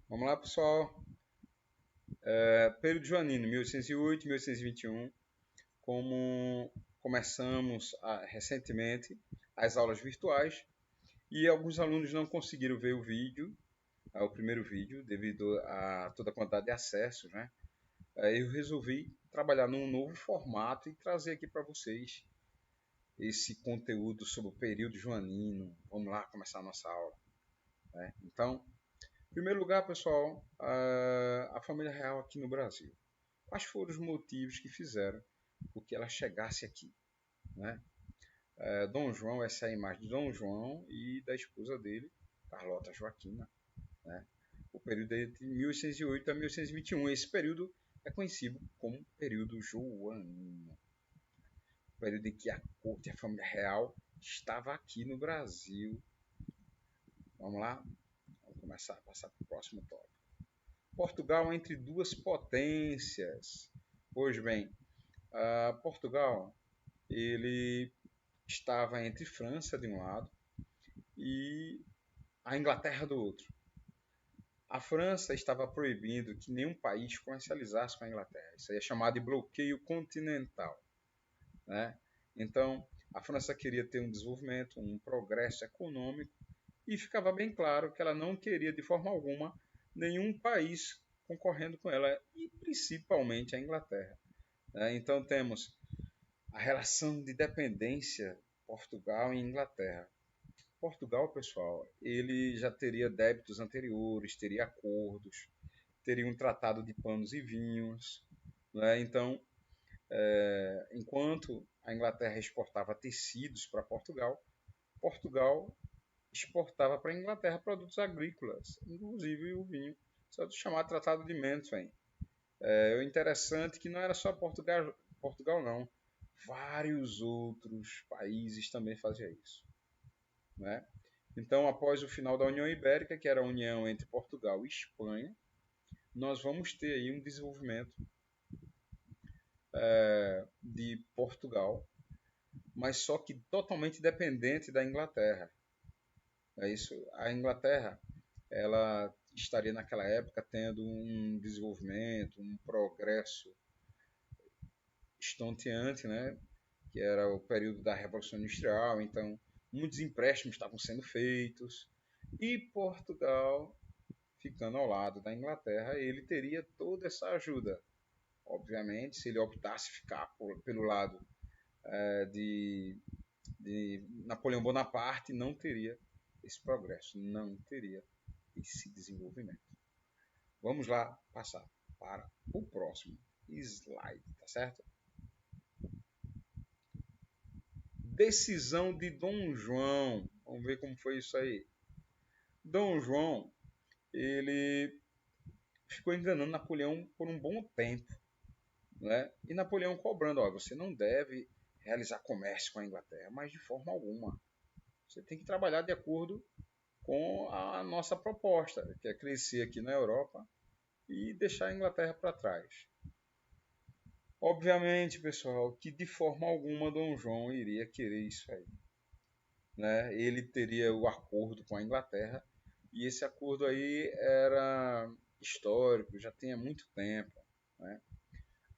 Vamos lá, pessoal. Período joanino, 1808 e 1821. Como começamos recentemente as aulas virtuais e alguns alunos não conseguiram ver o vídeo, o primeiro vídeo, devido a toda a quantidade de acessos, né? Eu resolvi trabalhar num novo formato e trazer aqui para vocês esse conteúdo sobre o período joanino. Vamos lá começar a nossa aula, né? Então, em primeiro lugar, pessoal, a família real aqui no Brasil. Quais foram os motivos que fizeram com que ela chegasse aqui, né? Dom João, essa é a imagem de Dom João e da esposa dele, Carlota Joaquina, né? O período entre 1808 a 1821. Esse período é conhecido como período joanino, o período em que a corte e a família real estava aqui no Brasil. Vamos lá? Vamos começar a passar para o próximo tópico. Portugal entre duas potências. Pois bem, Portugal ele estava entre França de um lado e a Inglaterra do outro. A França estava proibindo que nenhum país comercializasse com a Inglaterra. Isso aí é chamado de bloqueio continental, né? Então, a França queria ter um desenvolvimento, um progresso econômico e ficava bem claro que ela não queria de forma alguma nenhum país concorrendo com ela e principalmente a Inglaterra, né? Então temos a relação de dependência Portugal e Inglaterra. Portugal, pessoal, ele já teria débitos anteriores, teria acordos, teria um tratado de panos e vinhos, né? Então, enquanto a Inglaterra exportava tecidos para Portugal, Portugal exportava para a Inglaterra produtos agrícolas, inclusive o vinho, chamado Tratado de Methuen. O interessante é que não era só Portugal não, vários outros países também faziam isso, né? Então, após o final da União Ibérica, que era a união entre Portugal e Espanha, nós vamos ter aí um desenvolvimento de Portugal, mas só que totalmente dependente da Inglaterra. É isso. A Inglaterra, ela estaria naquela época tendo um desenvolvimento, um progresso estonteante, né? Que era o período da Revolução Industrial, então muitos empréstimos estavam sendo feitos e Portugal, ficando ao lado da Inglaterra, ele teria toda essa ajuda. Obviamente, se ele optasse ficar pelo lado de Napoleão Bonaparte, não teria esse progresso, não teria esse desenvolvimento. Vamos lá passar para o próximo slide, tá certo? Decisão de Dom João. Vamos ver como foi isso aí. Dom João, ele ficou enganando Napoleão por um bom tempo, né? E Napoleão cobrando, ó, você não deve realizar comércio com a Inglaterra, mas de forma alguma. Você tem que trabalhar de acordo com a nossa proposta, que é crescer aqui na Europa e deixar a Inglaterra para trás. Obviamente, pessoal, que de forma alguma Dom João iria querer isso aí, né? Ele teria o acordo com a Inglaterra e esse acordo aí era histórico, já tinha muito tempo, né?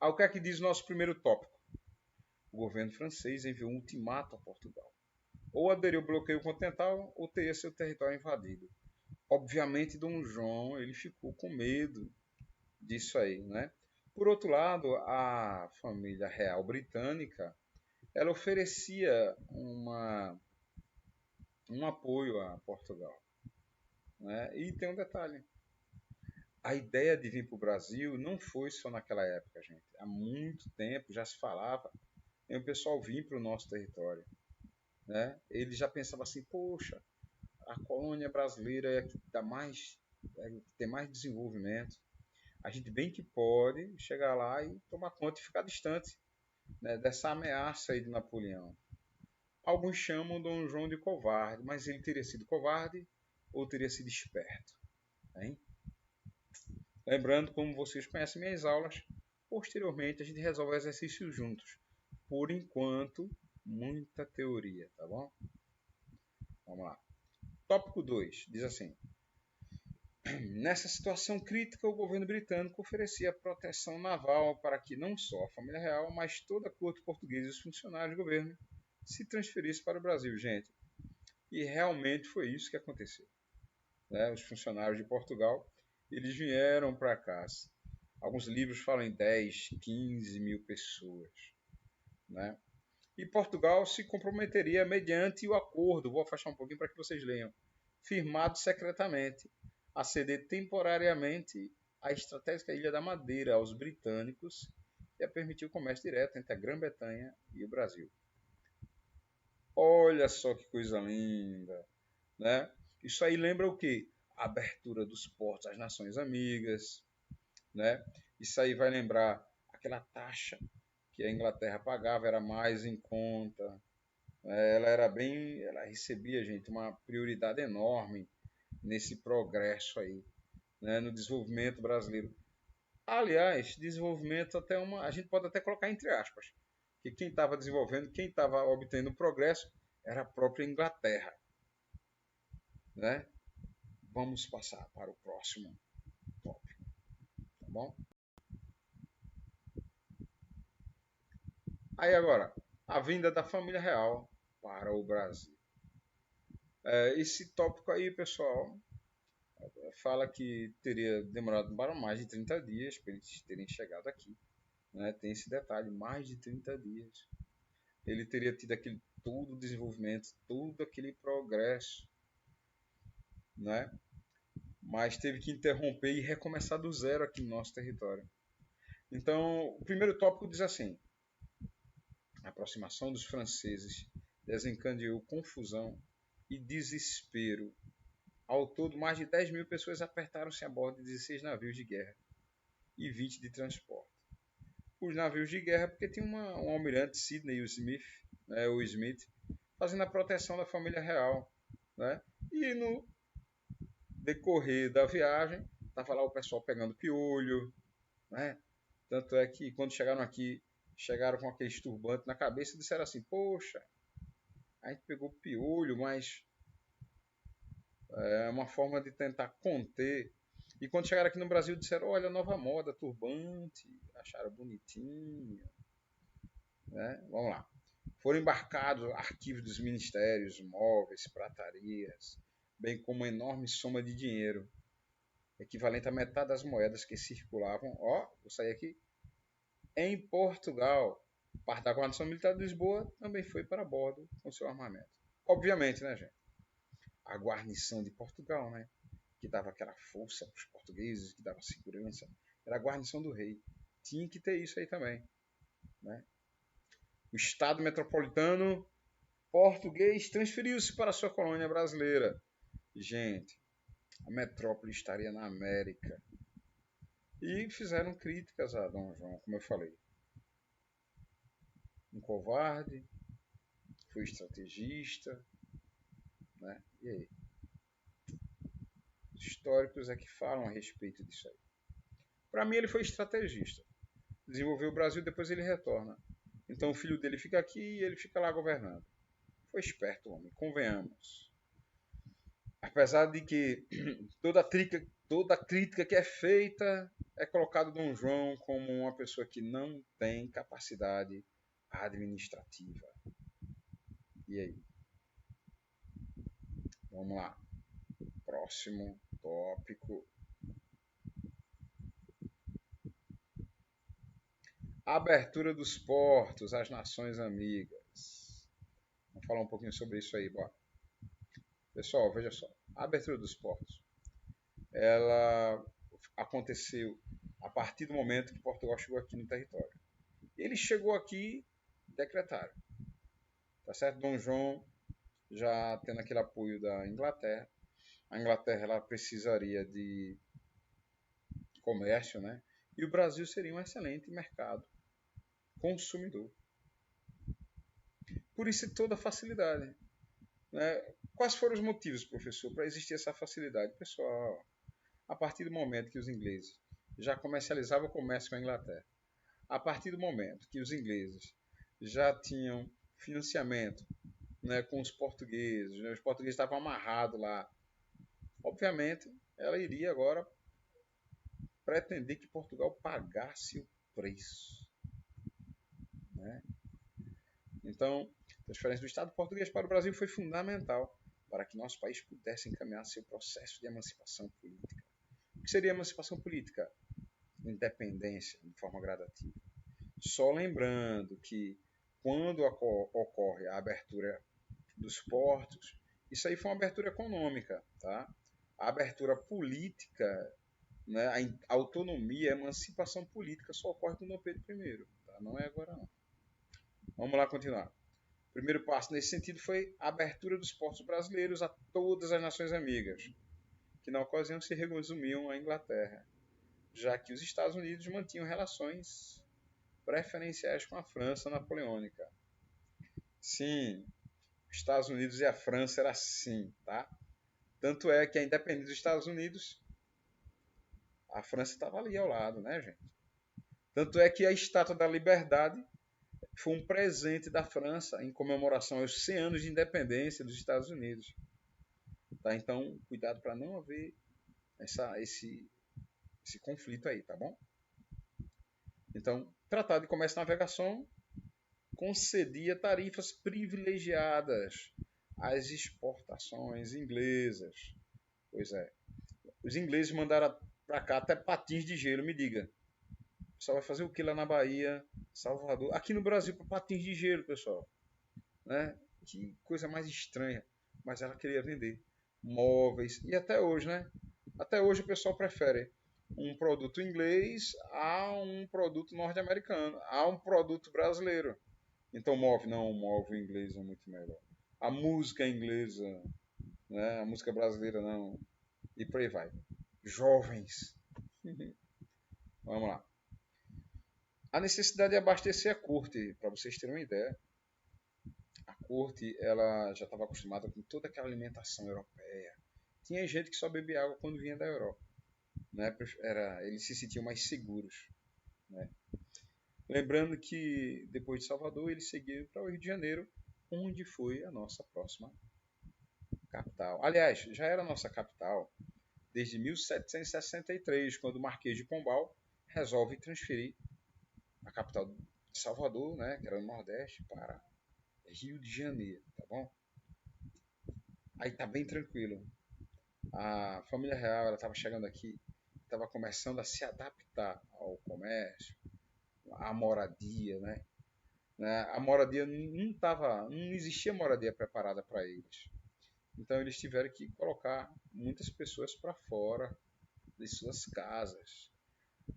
O que é que diz o nosso primeiro tópico? O governo francês enviou um ultimato a Portugal. Ou aderir ao bloqueio continental ou teria seu território invadido. Obviamente, Dom João ele ficou com medo disso aí, né? Por outro lado, a família real britânica ela oferecia um apoio a Portugal, né? E tem um detalhe: a ideia de vir para o Brasil não foi só naquela época, gente. Há muito tempo já se falava em o pessoal vir para o nosso território, né? Ele já pensava assim, poxa, a colônia brasileira é a que dá mais, que tem mais desenvolvimento. A gente bem que pode chegar lá e tomar conta e ficar distante, né, dessa ameaça aí de Napoleão. Alguns chamam Dom João de covarde, mas ele teria sido covarde ou teria sido esperto, hein? Lembrando, como vocês conhecem minhas aulas, posteriormente a gente resolve exercícios juntos. Por enquanto, muita teoria, tá bom? Vamos lá. Tópico 2 diz assim: Nessa situação crítica, o governo britânico oferecia proteção naval para que não só a família real, mas toda a corte portuguesa e os funcionários do governo se transferissem para o Brasil, gente. E realmente foi isso que aconteceu. Né? Os funcionários de Portugal, eles vieram para cá. Alguns livros falam em 10, 15 mil pessoas. Né? E Portugal se comprometeria mediante o acordo, vou afastar um pouquinho para que vocês leiam, firmado secretamente, a ceder temporariamente a estratégica Ilha da Madeira aos britânicos e a permitir o comércio direto entre a Grã-Bretanha e o Brasil. Olha só que coisa linda, né? Isso aí lembra o quê? A abertura dos portos às nações amigas, né? Isso aí vai lembrar aquela taxa que a Inglaterra pagava, era mais em conta. Ela recebia, gente, uma prioridade enorme nesse progresso aí, né, no desenvolvimento brasileiro. Aliás, desenvolvimento a gente pode até colocar entre aspas, que quem estava desenvolvendo, quem estava obtendo progresso era a própria Inglaterra, né? Vamos passar para o próximo tópico, tá bom? Aí agora, a vinda da família real para o Brasil. Esse tópico aí, pessoal, fala que teria demorado para mais de 30 dias para eles terem chegado aqui. Né? Tem esse detalhe, mais de 30 dias. Ele teria tido aquele todo o desenvolvimento, todo aquele progresso, né? Mas teve que interromper e recomeçar do zero aqui no nosso território. Então, o primeiro tópico diz assim: a aproximação dos franceses desencadeou confusão e desespero. Ao todo, mais de 10 mil pessoas apertaram-se a bordo de 16 navios de guerra e 20 de transporte. Os navios de guerra, porque tinha um almirante, Sidney Smith, né, o Smith, fazendo a proteção da família real. Né? E no decorrer da viagem, estava lá o pessoal pegando piolho. Né? Tanto é que quando chegaram aqui, chegaram com aquele turbante na cabeça e disseram assim: poxa, a gente pegou piolho, mas é uma forma de tentar conter. E quando chegaram aqui no Brasil, disseram: olha, nova moda, turbante, acharam bonitinho. Né? Vamos lá. Foram embarcados arquivos dos ministérios, móveis, pratarias, bem como uma enorme soma de dinheiro, equivalente a metade das moedas que circulavam, vou sair aqui, em Portugal. Parte da guarnição militar de Lisboa também foi para bordo com seu armamento. Obviamente, né, gente? A guarnição de Portugal, né? Que dava aquela força para os portugueses, que dava segurança, era a guarnição do rei. Tinha que ter isso aí também, né? O Estado metropolitano português transferiu-se para sua colônia brasileira. Gente, a metrópole estaria na América. E fizeram críticas a Dom João, como eu falei. Um covarde, foi estrategista, né? E aí? Os históricos é que falam a respeito disso aí. Para mim, ele foi estrategista. Desenvolveu o Brasil, depois ele retorna. Então o filho dele fica aqui e ele fica lá governando. Foi esperto o homem, convenhamos. Apesar de que toda crítica que é feita é colocado Dom João como uma pessoa que não tem capacidade administrativa. E aí? Vamos lá. Próximo tópico. Abertura dos portos às nações amigas. Vamos falar um pouquinho sobre isso aí, bora. Pessoal, veja só. A abertura dos portos, ela aconteceu a partir do momento que Portugal chegou aqui no território. Ele chegou aqui, decretaram. Tá certo? Dom João já tendo aquele apoio da Inglaterra. A Inglaterra ela precisaria de comércio, né? E o Brasil seria um excelente mercado consumidor. Por isso toda a facilidade. Né? Quais foram os motivos, professor, para existir essa facilidade? Pessoal, a partir do momento que os ingleses já comercializavam o comércio com a Inglaterra, a partir do momento que os ingleses já tinham financiamento, né, com os portugueses estavam amarrados lá, obviamente ela iria agora pretender que Portugal pagasse o preço, né? Então, a transferência do Estado português para o Brasil foi fundamental para que nosso país pudesse encaminhar seu processo de emancipação política. O que seria emancipação política? Independência, de forma gradativa. Só lembrando que quando ocorre a abertura dos portos, isso aí foi uma abertura econômica, tá? A abertura política, né, a autonomia, a emancipação política só ocorre com Dom Pedro I, tá? Não é agora não. Vamos lá continuar. O primeiro passo nesse sentido foi a abertura dos portos brasileiros a todas as nações amigas, que na ocasião se resumiam à Inglaterra, já que os Estados Unidos mantinham relações preferenciais com a França napoleônica. Sim, os Estados Unidos e a França era assim, tá? Tanto é que a independência dos Estados Unidos, a França estava ali ao lado, né, gente? Tanto é que a Estátua da Liberdade foi um presente da França em comemoração aos 100 anos de independência dos Estados Unidos. Tá? Então, cuidado para não haver esse conflito aí, tá bom? Então, Tratado de Comércio e Navegação concedia tarifas privilegiadas às exportações inglesas. Pois é. Os ingleses mandaram para cá até patins de gelo, me diga. O pessoal vai fazer o que lá na Bahia, Salvador? Aqui no Brasil, para patins de gelo, pessoal. Né? Que coisa mais estranha. Mas ela queria vender móveis. E até hoje, né? Até hoje o pessoal prefere um produto inglês a um produto norte-americano, a um produto brasileiro. Então o móvel inglês é muito melhor. A música inglesa, né? A música brasileira não. E por aí vai. Jovens. Vamos lá. A necessidade de abastecer a corte, para vocês terem uma ideia. A corte ela já estava acostumada com toda aquela alimentação europeia. Tinha gente que só bebia água quando vinha da Europa. Né? Eles se sentiam mais seguros. Né? Lembrando que depois de Salvador eles seguiram para o Rio de Janeiro, onde foi a nossa próxima capital. Aliás, já era a nossa capital desde 1763, quando o Marquês de Pombal resolve transferir a capital de Salvador, né, que era no Nordeste, para Rio de Janeiro, tá bom? Aí tá bem tranquilo. A família real estava chegando aqui, estava começando a se adaptar ao comércio, à moradia, né? A moradia não existia moradia preparada para eles. Então eles tiveram que colocar muitas pessoas para fora de suas casas.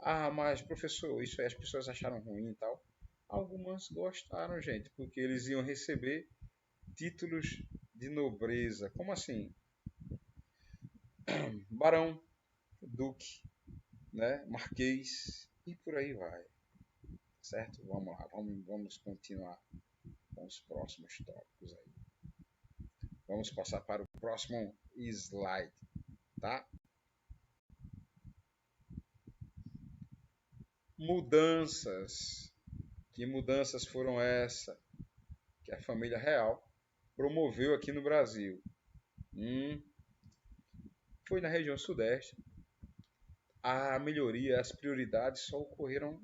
Ah, mas professor, isso aí as pessoas acharam ruim e tal. Algumas gostaram, gente, porque eles iam receber títulos de nobreza. Como assim? Barão, duque, né? Marquês e por aí vai. Certo? Vamos lá, vamos continuar com os próximos tópicos aí. Vamos passar para o próximo slide, tá? Mudanças. Que mudanças foram essas que a família real promoveu aqui no Brasil? Foi na região sudeste. A melhoria, as prioridades só ocorreram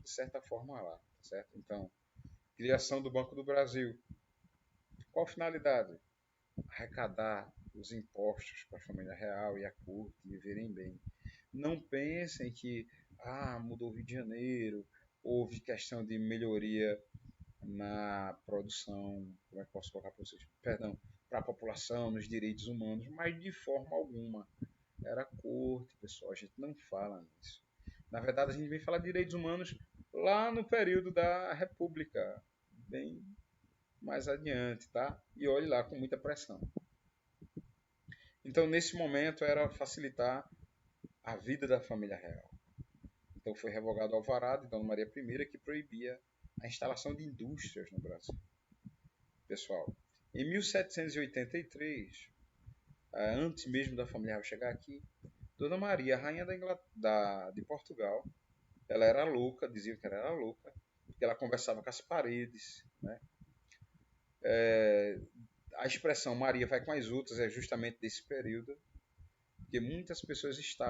de certa forma lá, certo? Então, criação do Banco do Brasil. Qual finalidade? Arrecadar os impostos para a família real e a corte viverem bem. Não pensem que mudou o Rio de Janeiro, houve questão de melhoria na produção, como é que posso colocar para vocês? Perdão, para a população, nos direitos humanos, mas de forma alguma. Era corte, pessoal, a gente não fala nisso. Na verdade, a gente vem falar de direitos humanos lá no período da República, bem mais adiante, tá? E olhe lá, com muita pressão. Então, nesse momento, era facilitar a vida da família real. Então, foi revogado o alvará de Dona Maria I, que proibia a instalação de indústrias no Brasil. Pessoal, em 1783, antes mesmo da família real chegar aqui, Dona Maria, rainha de Portugal, ela era louca, diziam que ela era louca, porque ela conversava com as paredes, né? A expressão Maria vai com as outras é justamente desse período. porque muitas pessoas estavam